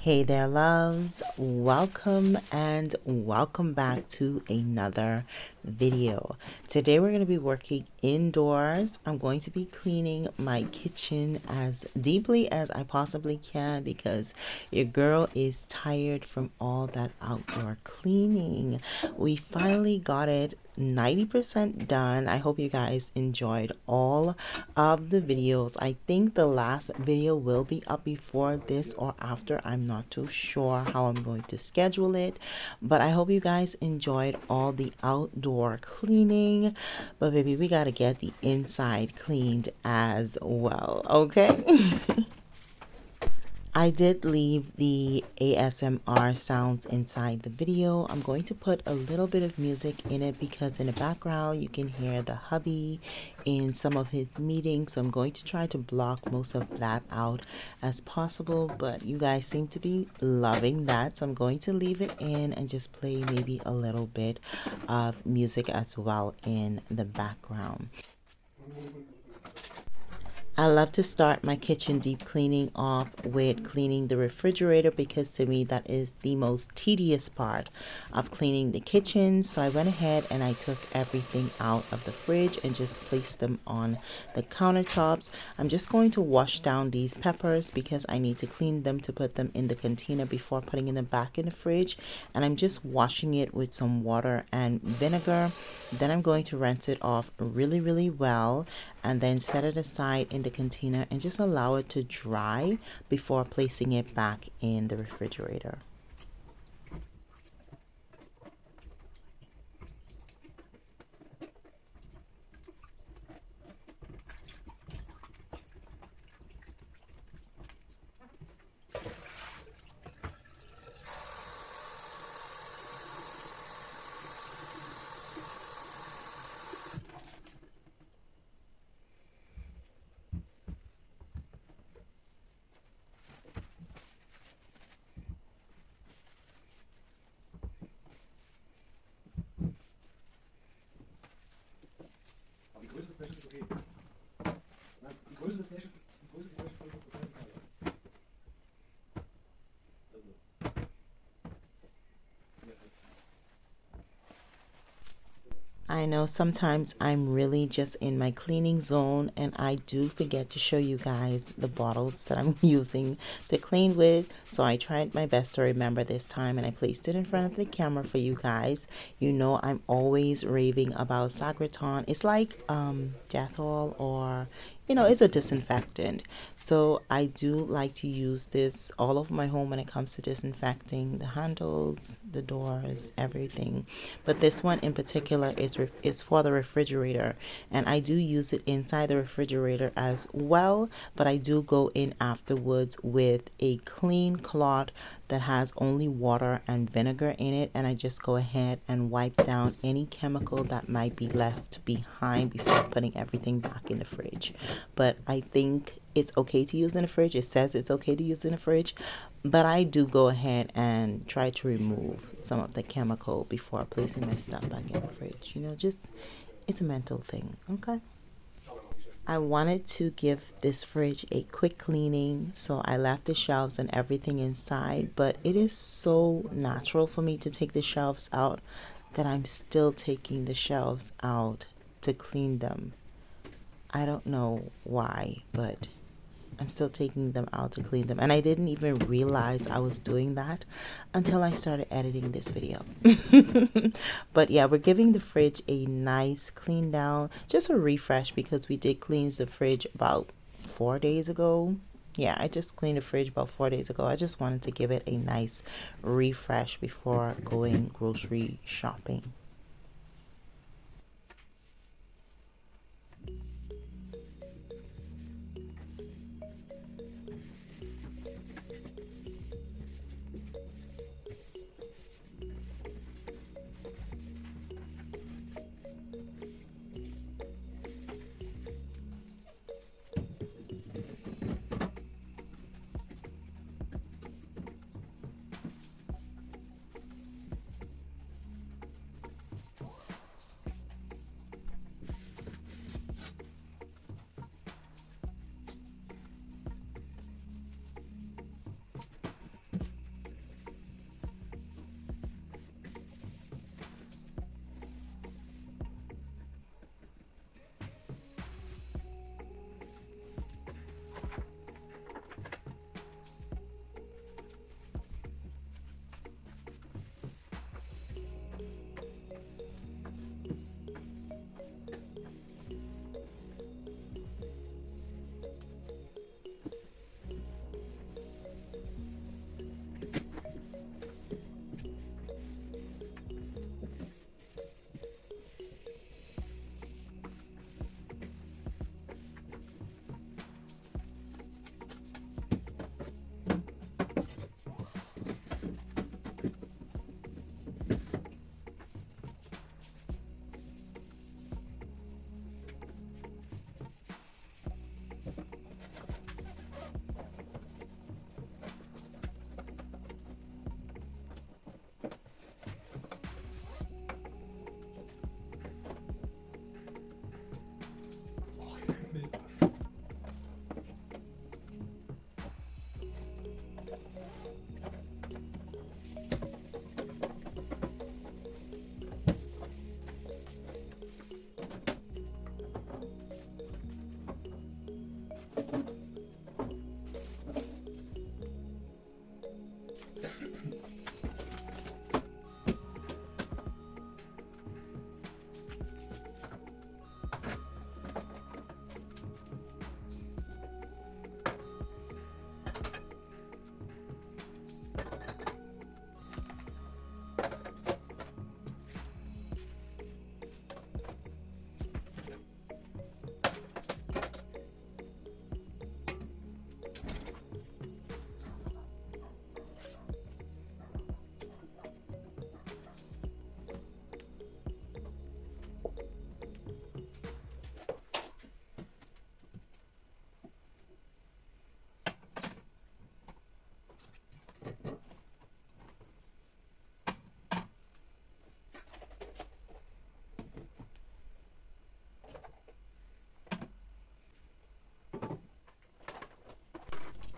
Hey there, loves. Welcome and welcome back to another video. Today we're going to be working indoors. I'm going to be cleaning my kitchen as deeply as I possibly can because your girl is tired from all that outdoor cleaning. We finally got it 90% done. I hope you guys enjoyed all of the videos. I think the last video will be up before this or after. I'm not too sure how I'm going to schedule it, but I hope you guys enjoyed all the outdoor cleaning. But baby, we got to get the inside cleaned as well, okay? I did leave the ASMR sounds inside the video. I'm going to put a little bit of music in it because in the background you can hear the hubby in some of his meetings. So I'm going to try to block most of that out as possible, but you guys seem to be loving that. So I'm going to leave it in and just play maybe a little bit of music as well in the background. I love to start my kitchen deep cleaning off with cleaning the refrigerator because to me that is the most tedious part of cleaning the kitchen. So I went ahead and I took everything out of the fridge and just placed them on the countertops. I'm just going to wash down these peppers because I need to clean them to put them in the container before putting them back in the fridge. And I'm just washing it with some water and vinegar. Then I'm going to rinse it off really well and then set it aside in the container and just allow it to dry before placing it back in the refrigerator. I know sometimes I'm really just in my cleaning zone and I do forget to show you guys the bottles that I'm using to clean with. So I tried my best to remember this time and I placed it in front of the camera for you guys. You know I'm always raving about Sagriton. It's like Dettol, or it's a disinfectant. So I do like to use this all over my home when it comes to disinfecting the handles, the doors, everything. But this one in particular is for the refrigerator, and I do use it inside the refrigerator as well, but I do go in afterwards with a clean cloth that has only water and vinegar in it, and I just go ahead and wipe down any chemical that might be left behind before putting everything back in the fridge. But I think it's okay to use in the fridge. It says it's okay to use in the fridge, but I do go ahead and try to remove some of the chemical before placing my stuff back in the fridge. Just it's a mental thing, okay? I wanted to give this fridge a quick cleaning, so I left the shelves and everything inside, but it is so natural for me to take the shelves out that I'm still taking the shelves out to clean them. I don't know why, but I'm still taking them out to clean them. And I didn't even realize I was doing that until I started editing this video. But yeah, we're giving the fridge a nice clean down, just a refresh, because we did cleanse the fridge about 4 days ago. Yeah, I just cleaned the fridge about 4 days ago. I just wanted to give it a nice refresh before going grocery shopping.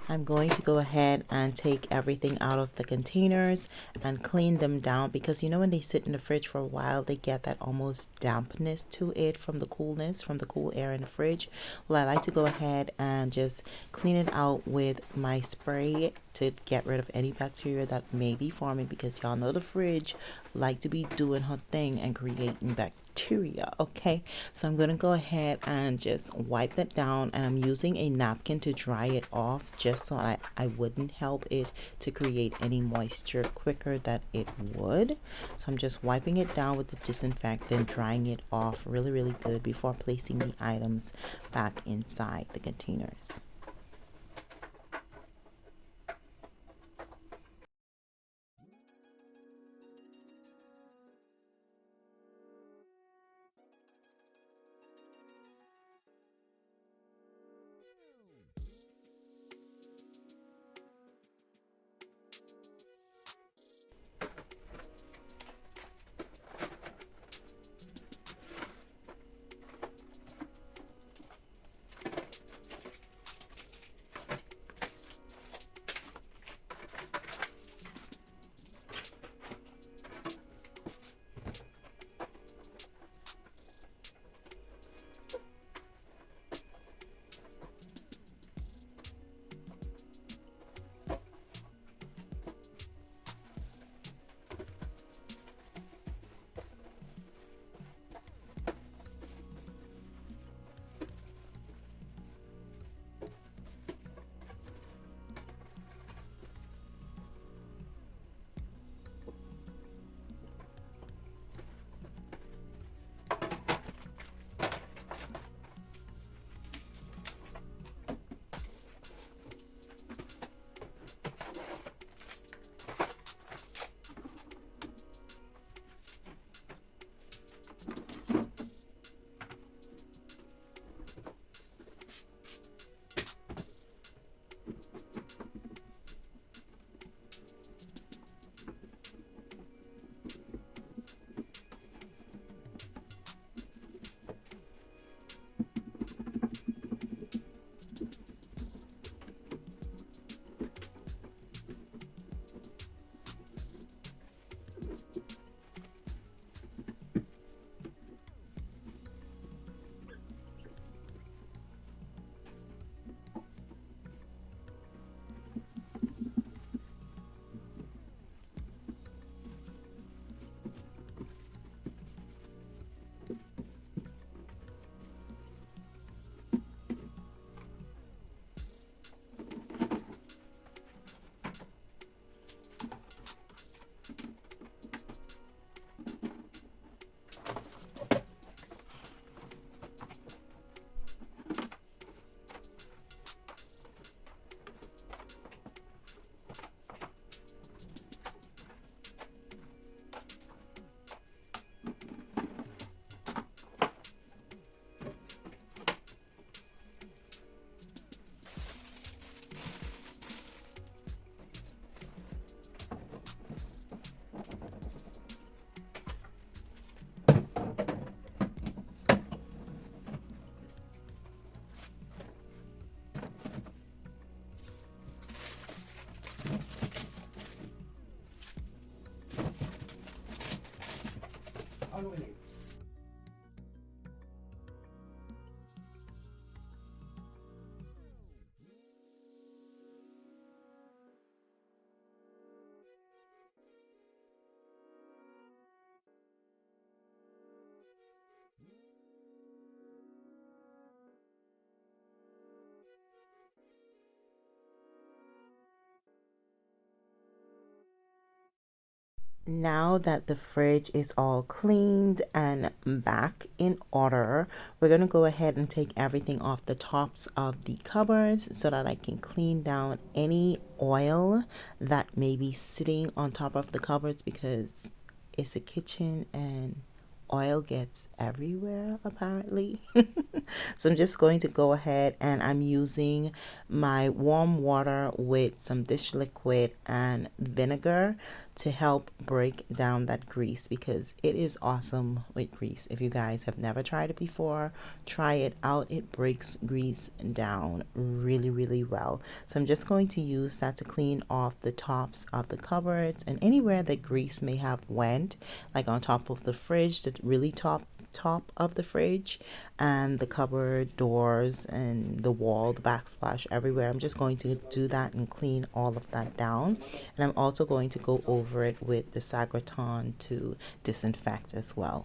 I'm going to go ahead and take everything out of the containers and clean them down, because you know when they sit in the fridge for a while they get that almost dampness to it from the coolness, from the cool air in the fridge. Well, I like to go ahead and just clean it out with my spray to get rid of any bacteria that may be forming, because y'all know the fridge like to be doing her thing and creating bacteria. Okay, so I'm gonna go ahead and just wipe that down, and I'm using a napkin to dry it off, just so I wouldn't help it to create any moisture quicker than it would. So I'm just wiping it down with the disinfectant, drying it off really good before placing the items back inside the containers. Now that the fridge is all cleaned and back in order, we're going to go ahead and take everything off the tops of the cupboards so that I can clean down any oil that may be sitting on top of the cupboards, because it's a kitchen and oil gets everywhere apparently. So I'm just going to go ahead and I'm using my warm water with some dish liquid and vinegar to help break down that grease, because it is awesome with grease. If you guys have never tried it before, try it out. It breaks grease down really, really well. So I'm just going to use that to clean off the tops of the cupboards and anywhere that grease may have went, like on top of the fridge, the really top of the fridge, and the cupboard doors and the wall, the backsplash everywhere. I'm just going to do that and clean all of that down, and I'm also going to go over it with the Sagraton to disinfect as well.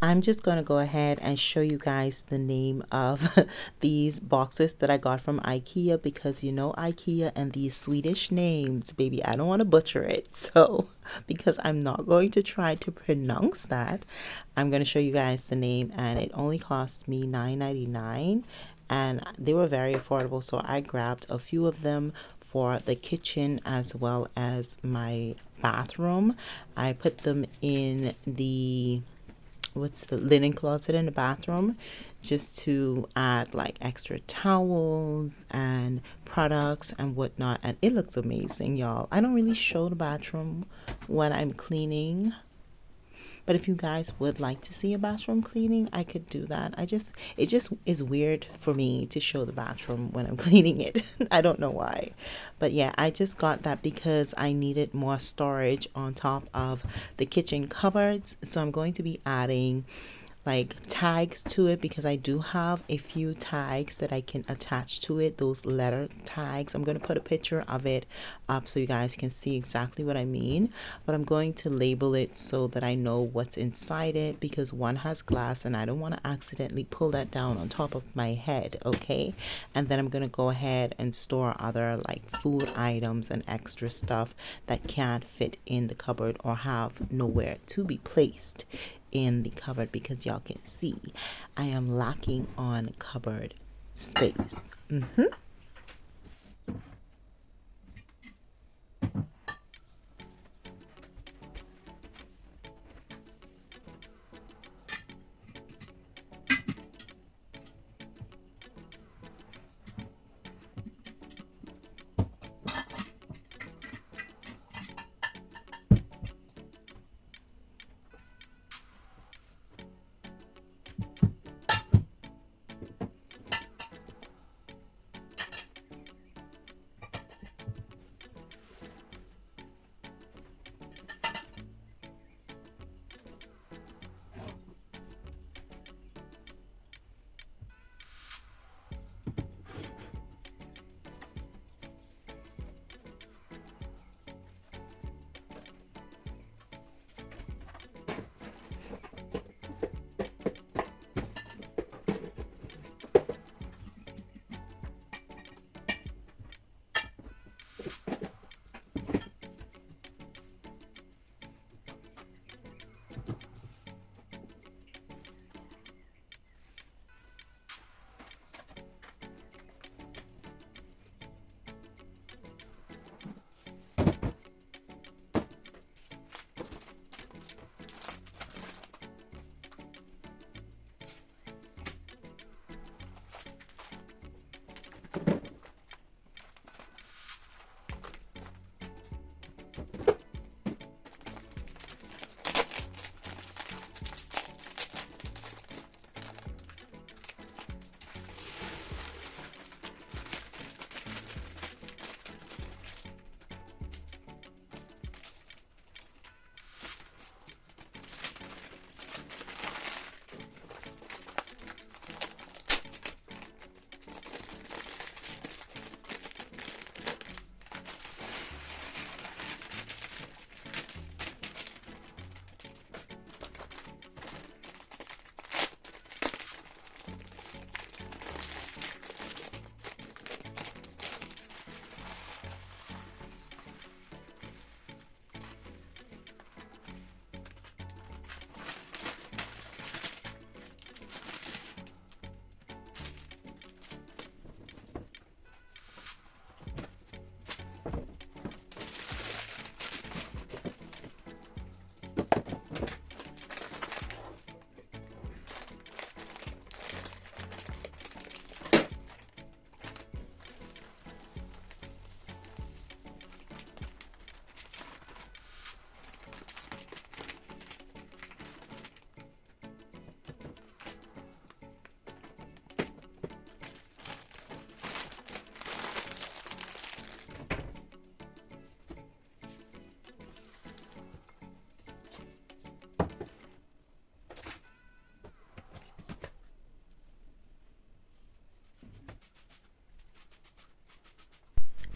I'm just going to go ahead and show you guys the name of these boxes that I got from IKEA, because you know IKEA and these Swedish names, baby, I don't want to butcher it. So because I'm not going to try to pronounce that, I'm going to show you guys the name, and it only cost me $9.99 and they were very affordable. So I grabbed a few of them for the kitchen as well as my bathroom. I put them in the linen closet in the bathroom, just to add like extra towels and products and whatnot, and it looks amazing, y'all. I don't really show the bathroom when I'm cleaning, but if you guys would like to see a bathroom cleaning, I could do that. It just is weird for me to show the bathroom when I'm cleaning it. I don't know why. But yeah, I just got that because I needed more storage on top of the kitchen cupboards. So I'm going to be adding like tags to it, because I do have a few tags that I can attach to it, those letter tags. I'm going to put a picture of it up so you guys can see exactly what I mean, but I'm going to label it so that I know what's inside it, because one has glass and I don't want to accidentally pull that down on top of my head. Okay, and then I'm going to go ahead and store other like food items and extra stuff that can't fit in the cupboard or have nowhere to be placed in the cupboard, because y'all can see I am lacking on cupboard space.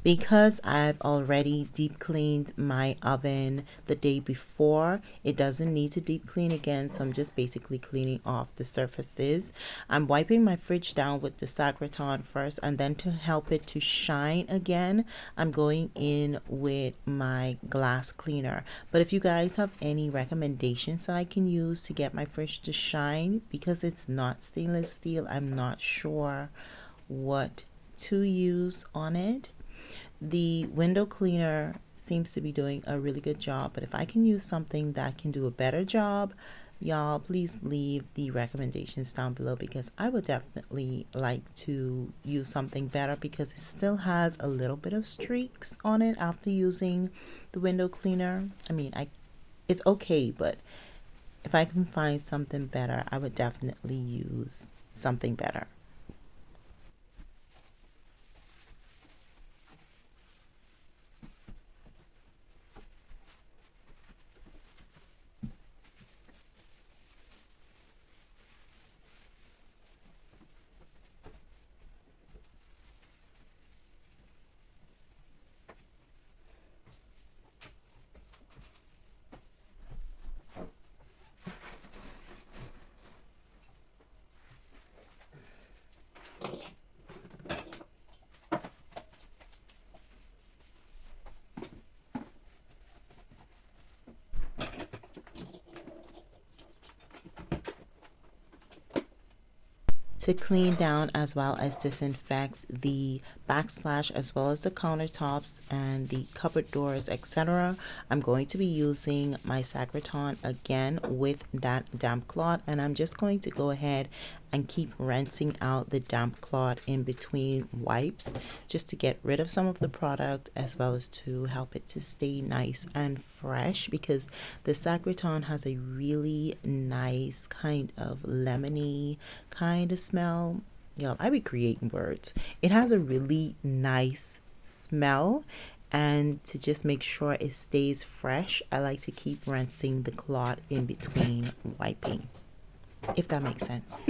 Because I've already deep cleaned my oven the day before, it doesn't need to deep clean again, so I'm just basically cleaning off the surfaces. I'm wiping my fridge down with the Sagraton first, and then to help it to shine again, I'm going in with my glass cleaner. But if you guys have any recommendations that I can use to get my fridge to shine, because it's not stainless steel, I'm not sure what to use on it. The window cleaner seems to be doing a really good job, but if I can use something that can do a better job, y'all please leave the recommendations down below, because I would definitely like to use something better, because it still has a little bit of streaks on it after using the window cleaner. I mean, it's okay, but if I can find something better, I would definitely use something better. to clean down as well as disinfect the backsplash as well as the countertops and the cupboard doors, etc. I'm going to be using my Sagraton again with that damp cloth, and I'm just going to go ahead and keep rinsing out the damp cloth in between wipes just to get rid of some of the product as well as to help it to stay nice and fresh, because the Sagraton has a really nice kind of lemony kind of smell. Yo, I be creating words. It has a really nice smell, and to just make sure it stays fresh, I like to keep rinsing the cloth in between wiping, if that makes sense.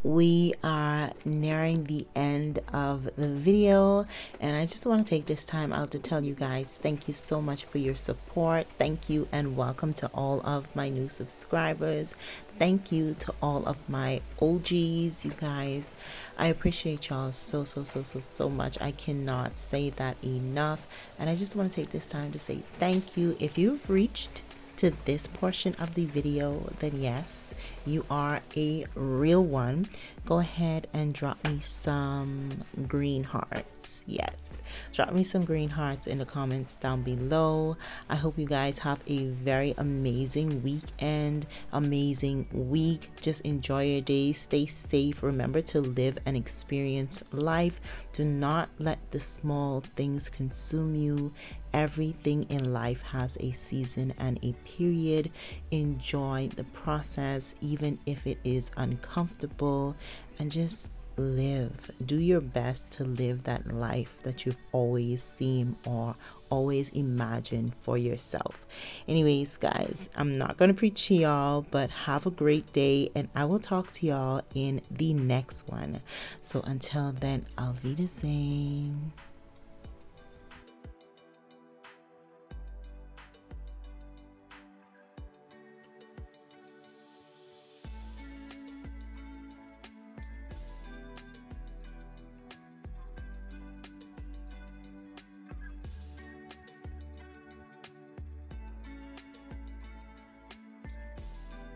we are nearing the end of the video, and I just want to take this time out to tell you guys thank you so much for your support. Thank you and welcome to all of my new subscribers. Thank you to all of my OGs, you guys. I appreciate y'all so much. I cannot say that enough, and I just want to take this time to say thank you. If you've reached to this portion of the video, then yes, you are a real one. Go ahead and drop me some green hearts. Yes, drop me some green hearts in the comments down below. I hope you guys have a very amazing weekend, amazing week. Just enjoy your day, stay safe, remember to live and experience life. Do not let the small things consume you. Everything in life has a season and a period. Enjoy the process, even if it is uncomfortable, and just live. Do your best to live that life that you've always seen or always imagined for yourself. Anyways, guys, I'm not going to preach to y'all, but have a great day, and I will talk to y'all in the next one. So until then, auf Wiedersehen.